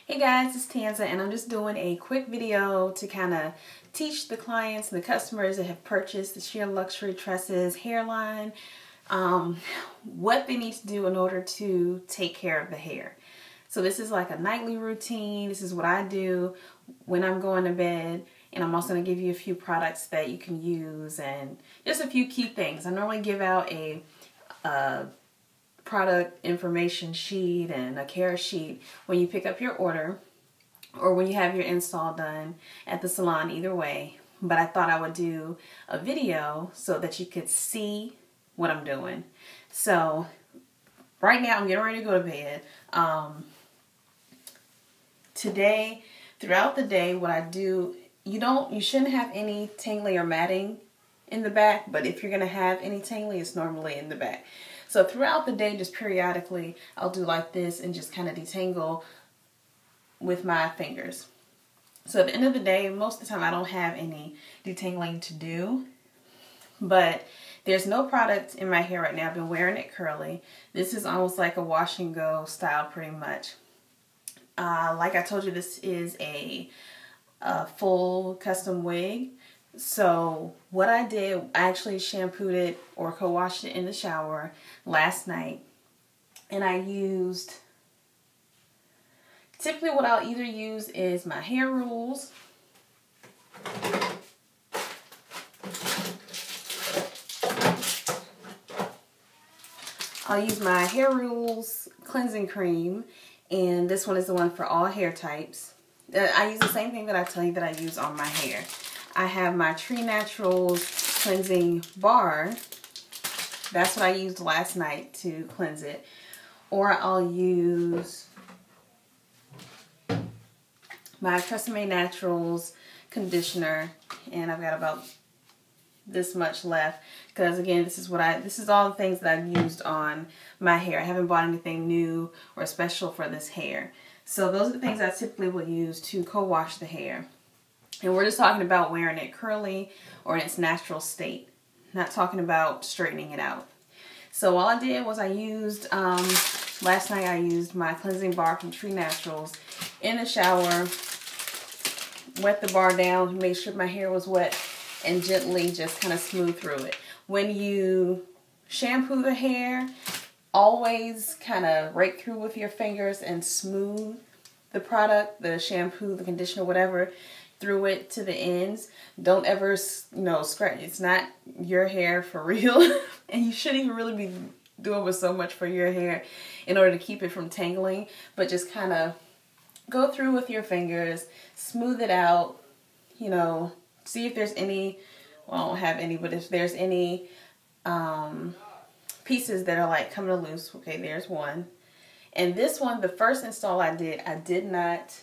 Hey guys, it's Tanza and I'm just doing a quick video to kind of teach the clients and the customers that have purchased the Shear Luxury Tresses hairline what they need to do in order to take care of the hair. So this is like a nightly routine. This is what I do when I'm going to bed, and I'm also going to give you a few products that you can use and just a few key things. I normally give out a product information sheet and a care sheet when you pick up your order or when you have your install done at the salon, either way. But I thought I would do a video so that you could see what I'm doing. So right now I'm getting ready to go to bed. Today, throughout the day, what I do, you shouldn't have any tingling or matting in the back, but if you're going to have any tingling, it's normally in the back. So throughout the day, just periodically, I'll do like this and just kind of detangle with my fingers. So at the end of the day, most of the time I don't have any detangling to do, but there's no product in my hair right now. I've been wearing it curly. This is almost like a wash and go style pretty much. Like I told you, this is a full custom wig. So what I did, I actually shampooed it or co-washed it in the shower last night. And I used, typically what I'll either use is my hair rules. I'll use my hair rules cleansing cream, and this one is the one for all hair types. I use the same thing that I tell you that I use on my hair. I have my Tree Naturals cleansing bar. That's what I used last night to cleanse it. Or I'll use my Tresses Naturals conditioner, and I've got about this much left because again, this is all the things that I've used on my hair. I haven't bought anything new or special for this hair. So those are the things I typically will use to co-wash the hair. And we're just talking about wearing it curly or in its natural state. Not talking about straightening it out. So all I did was I used, last night I used my cleansing bar from Tree Naturals in the shower. Wet the bar down, made sure my hair was wet, and gently just kind of smooth through it. When you shampoo the hair, always kind of rake through with your fingers and smooth the product, the shampoo, the conditioner, whatever, through it to the ends. Don't ever, scratch. It's not your hair for real. And you shouldn't even really be doing with so much for your hair in order to keep it from tangling. But just kind of go through with your fingers, smooth it out, see if there's any, well, I don't have any, but if there's any pieces that are like coming loose. Okay, there's one. And this one, the first install I did not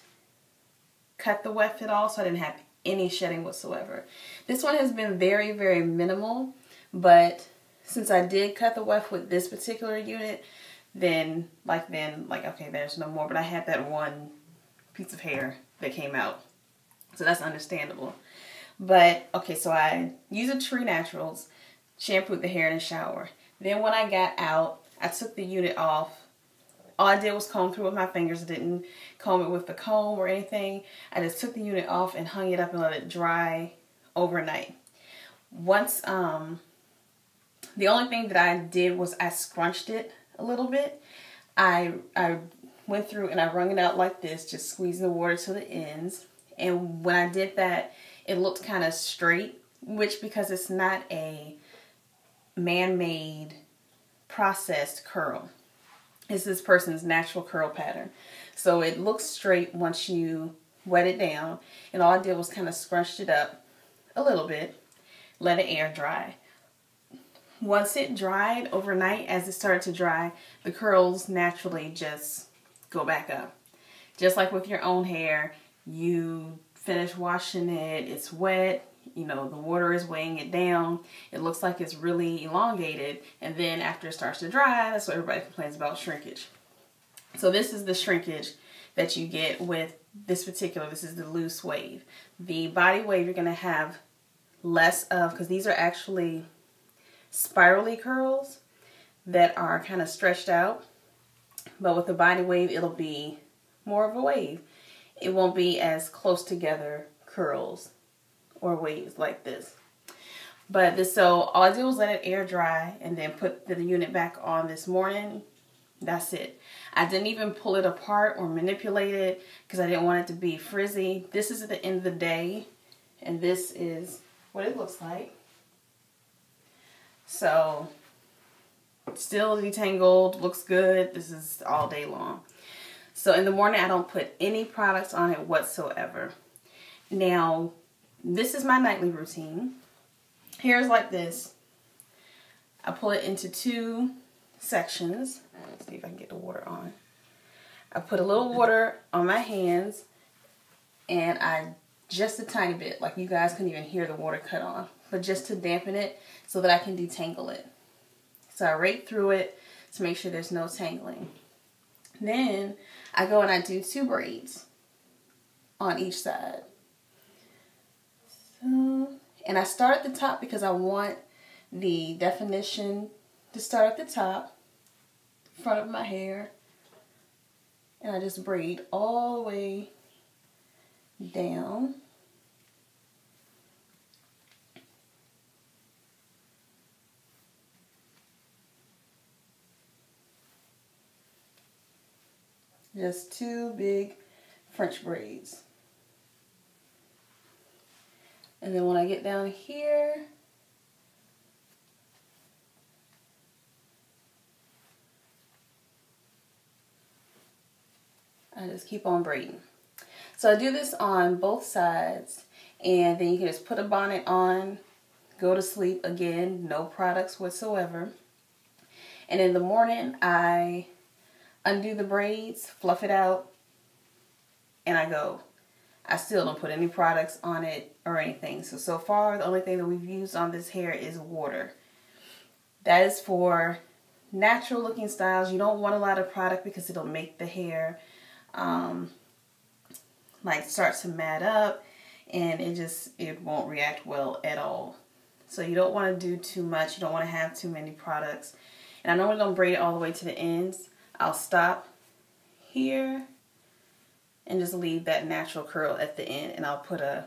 cut the wet fit off, so I didn't have any shedding whatsoever. This one has been very, very minimal, but since I did cut the weft with this particular unit, then okay, there's no more, but I had that one piece of hair that came out, so that's understandable. But okay, so I used a Tree Naturals, shampooed the hair in the shower. Then when I got out, I took the unit off. All I did was comb through with my fingers. I didn't comb it with the comb or anything. I just took the unit off and hung it up and let it dry overnight. Once, the only thing that I did was I scrunched it a little bit. I went through and I wrung it out like this, just squeezing the water to the ends. And when I did that, it looked kind of straight, which because it's not a man-made processed curl. It's this person's natural curl pattern. So it looks straight once you wet it down. And all I did was kind of scrunched it up a little bit, let it air dry. Once it dried overnight, as it started to dry, the curls naturally just go back up. Just like with your own hair, you finish washing it, it's wet, the water is weighing it down, it looks like it's really elongated, and then after it starts to dry, that's what everybody complains about, shrinkage. So this is the shrinkage that you get with this is the loose wave. The body wave you're going to have less of, because these are actually spirally curls that are kind of stretched out. But with the body wave, it'll be more of a wave. it won't be as close together curls or waves like this. But this, so all I did was let it air dry and then put the unit back on this morning. That's it. I didn't even pull it apart or manipulate it because I didn't want it to be frizzy. This is at the end of the day, and this is what it looks like. So still detangled, looks good. This is all day long. So in the morning, I don't put any products on it whatsoever. Now, this is my nightly routine. Hair is like this. I pull it into 2 sections. Let's see if I can get the water on. I put a little water on my hands, and just a tiny bit, like you guys couldn't even hear the water cut on, but just to dampen it so that I can detangle it. So I rake through it to make sure there's no tangling. Then I go and I do 2 braids on each side. So, and I start at the top because I want the definition to start at the top, front of my hair. And I just braid all the way down. Just 2 big French braids. And then when I get down here, I just keep on braiding. So I do this on both sides, and then you can just put a bonnet on, go to sleep again, no products whatsoever. And in the morning, I undo the braids, fluff it out, and I go. I still don't put any products on it or anything. So far, the only thing that we've used on this hair is water. That is for natural looking styles. You don't want a lot of product because it'll make the hair like start to mat up, and it won't react well at all. So you don't want to do too much. You don't want to have too many products. And I normally don't braid it all the way to the ends. I'll stop here and just leave that natural curl at the end, and I'll put a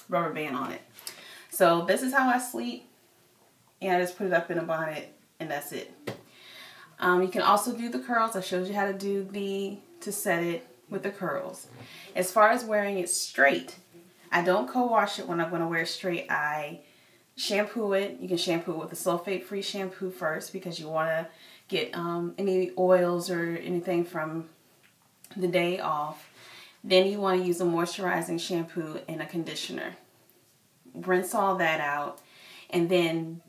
rubber band on it. So this is how I sleep, and I just put it up in a bonnet, and that's it. You can also do the curls. I showed you how to do to set it with the curls. As far as wearing it straight, I don't co-wash it when I'm going to wear it straight. I shampoo it. You can shampoo it with a sulfate-free shampoo first because you want to get any oils or anything from the day off. Then you want to use a moisturizing shampoo and a conditioner. Rinse all that out, and then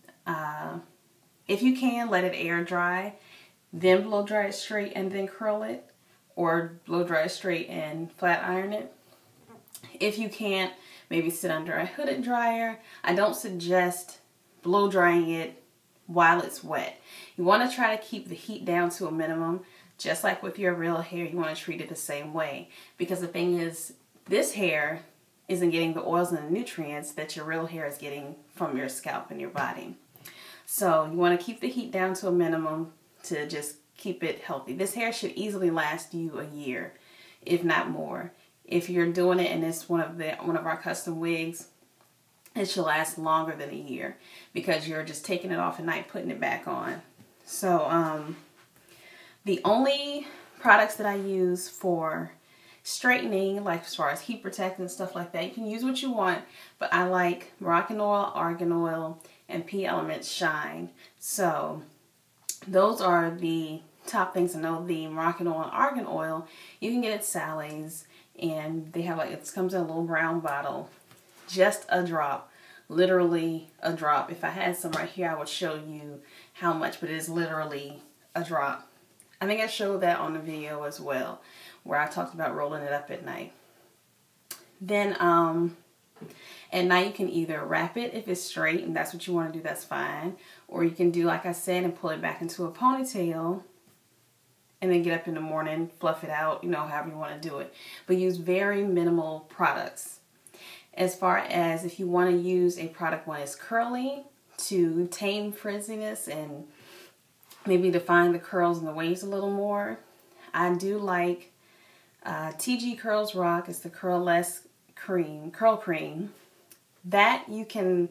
if you can, let it air dry, then blow dry it straight and then curl it, or blow dry it straight and flat iron it. If you can't, maybe sit under a hooded dryer. I don't suggest blow drying it while it's wet. You want to try to keep the heat down to a minimum. Just like with your real hair, you want to treat it the same way. Because the thing is, this hair isn't getting the oils and the nutrients that your real hair is getting from your scalp and your body. So you want to keep the heat down to a minimum to just keep it healthy. This hair should easily last you a year, if not more. If you're doing it and it's one of our custom wigs, it should last longer than a year because you're just taking it off at night, putting it back on. So the only products that I use for straightening, like as far as heat protect and stuff like that, you can use what you want, but I like Moroccan oil, argan oil, and P Elements Shine. So those are the top things to know. The Moroccan oil and argan oil, you can get at Sally's, and they have it comes in a little brown bottle. Just a drop, literally a drop. If I had some right here, I would show you how much, but it is literally a drop. I think I showed that on the video as well, where I talked about rolling it up at night. Then at night you can either wrap it if it's straight, and that's what you want to do, that's fine. Or you can do like I said and pull it back into a ponytail, and then get up in the morning, fluff it out, however you want to do it. But use very minimal products. As far as if you want to use a product when it's curly to tame frizziness and maybe define the curls and the waves a little more, I do like TG Curls Rock is the curl-less cream, curl cream. That you can,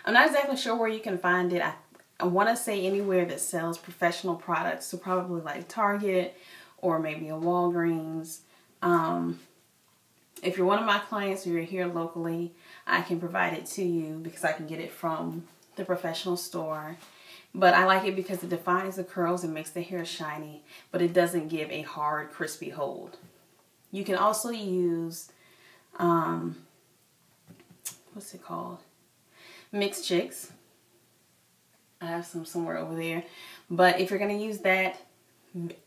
I'm not exactly sure where you can find it. I want to say anywhere that sells professional products, so probably like Target or maybe a Walgreens. If you're one of my clients or you're here locally, I can provide it to you because I can get it from the professional store. But I like it because it defines the curls and makes the hair shiny, but it doesn't give a hard, crispy hold. You can also use, what's it called? Mixed Chicks. I have some somewhere over there. But if you're going to use that,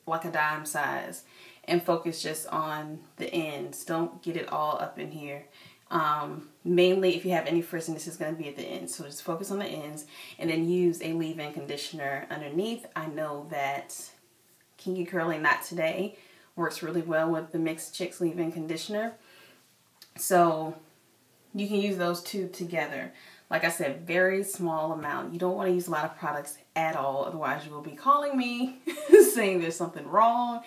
like a dime size, and focus just on the ends. Don't get it all up in here. Mainly if you have any frizziness, it's going to be at the ends. So just focus on the ends and then use a leave-in conditioner underneath. I know that Kinky Curly Not Today works really well with the Mixed Chicks leave-in conditioner. So you can use those two together. Like I said, very small amount. You don't want to use a lot of products at all. Otherwise you will be calling me saying there's something wrong.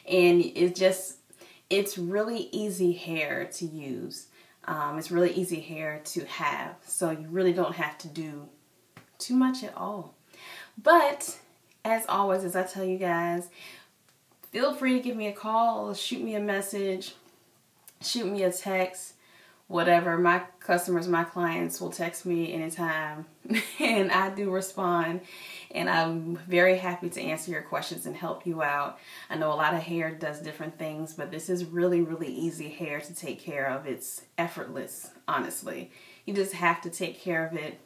And it's really easy hair to use. It's really easy hair to have. So you really don't have to do too much at all. But as always, as I tell you guys, feel free to give me a call, shoot me a message, shoot me a text, whatever. My customers, my clients will text me anytime and I do respond, and I'm very happy to answer your questions and help you out. I know a lot of hair does different things, but this is really, really easy hair to take care of. It's effortless, honestly. You just have to take care of it.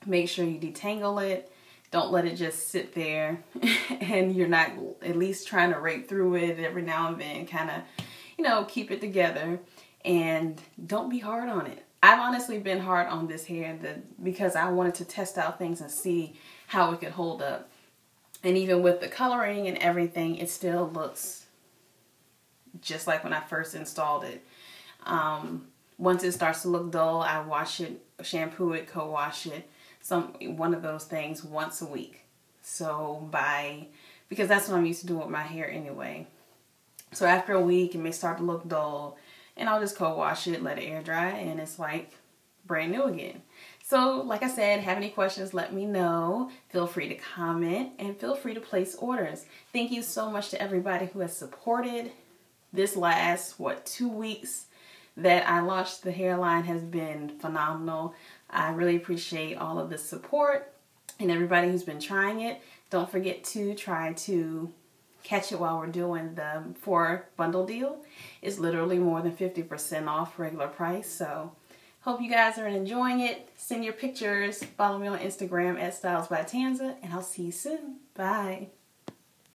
Make sure you detangle it. Don't let it just sit there and you're not at least trying to rake through it every now and then, kind of, you know, keep it together. And don't be hard on it. I've honestly been hard on this hair because I wanted to test out things and see how it could hold up. And even with the coloring and everything, it still looks just like when I first installed it. Once it starts to look dull, I wash it, shampoo it, co-wash it, one of those things once a week. So because that's what I'm used to doing with my hair anyway. So after a week, it may start to look dull, and I'll just co-wash it, let it air dry, and it's like brand new again. So like I said, have any questions, let me know. Feel free to comment and feel free to place orders. Thank you so much to everybody who has supported. This last, 2 weeks that I launched the hairline has been phenomenal. I really appreciate all of the support and everybody who's been trying it. Don't forget to try to catch it while we're doing the 4 bundle deal. It's literally more than 50% off regular price. So hope you guys are enjoying it. Send your pictures. Follow me on Instagram at Styles by Tanza, and I'll see you soon. Bye.